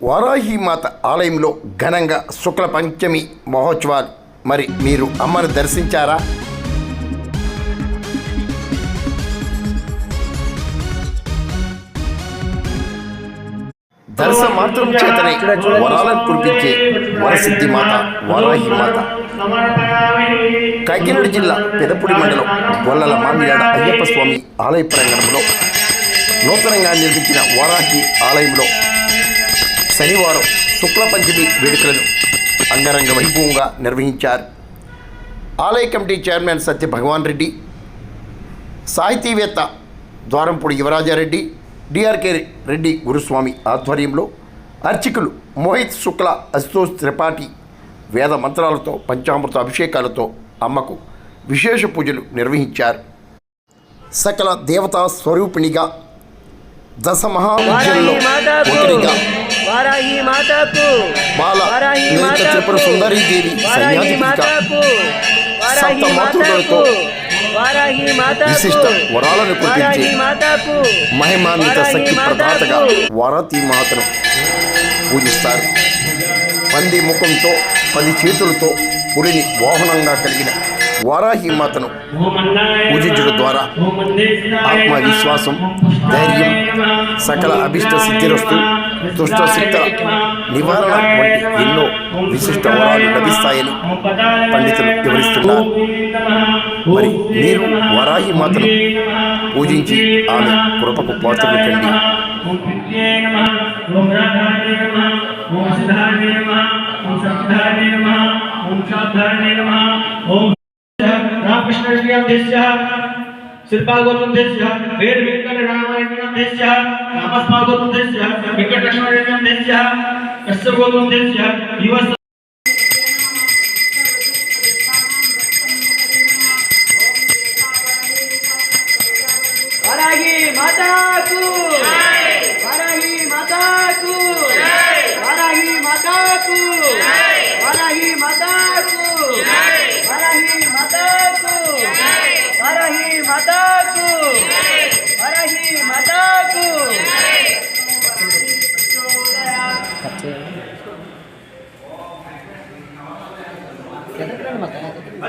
వారాహిమాత ఆలయంలో ఘనంగా శుక్ల పంచమి మహోత్సవాలు. మరి మీరు అమ్మను దర్శించారా? దర్శన మాత్రం చేతనే వరాలను కురిపించే వరసిద్ధి మాత వారాహిమాత. కాకినాడ జిల్లా పెదపూడి మండలం గొల్లల మామిడాడ అయ్యప్ప స్వామి ఆలయ ప్రాంగణంలో నూతనంగా నిర్మించిన వారాహి ఆలయంలో శనివారం శుక్ల పంచమి వేడుకలను అంగరంగ వైభవంగా నిర్వహించారు. ఆలయ కమిటీ చైర్మన్ సత్య భగవాన్ రెడ్డి, సాహితీవేత్త ద్వారంపూడి యువరాజారెడ్డి, డిఆర్కే రెడ్డి గురుస్వామి ఆధ్వర్యంలో అర్చకులు మోహిత్ శుక్ల, అశుతోష్ త్రిపాఠి వేద మంత్రాలతో పంచామృత అభిషేకాలతో అమ్మకు విశేష పూజలు నిర్వహించారు. సకల దేవతా స్వరూపిణిగా దశ మహావిద్యల్లో ఒకటిగా బాల నృత్య త్రిపుర సుందరీదేవి సన్యాసిగా సప్త మాతృలతో విశిష్ట వరాలను కురిపించే మహిమాన్విత శక్తి ప్రదాతగా వారాహి మాతను పూజిస్తారు. పంది ముఖంతో 10 చేతులతో పులిని వాహనంగా కలిగిన వారాహి మాతను పూజించడం ద్వారా ఆత్మవిశ్వాసం, ధైర్యం, సకల అభిష్ట సిద్ధిరస్తు, దుష్ట శక్తుల నివారణ వంటి ఎన్నో విశిష్ట వరాలు లభిస్తాయని పండితులు వివరిస్తున్నారు. మరి మీరు వారాహి మాతను పూజించి ఆమె కృపకు పాత్రలు కండి. शिल्पागोत्मदेश्य वेद वेंकट रामायणदेश्य नामस्मागोत्मदेश्य वेंकटलक्ष्मणदेश्य कश्यपगोत्मदेश्य दिवस वाराही माता को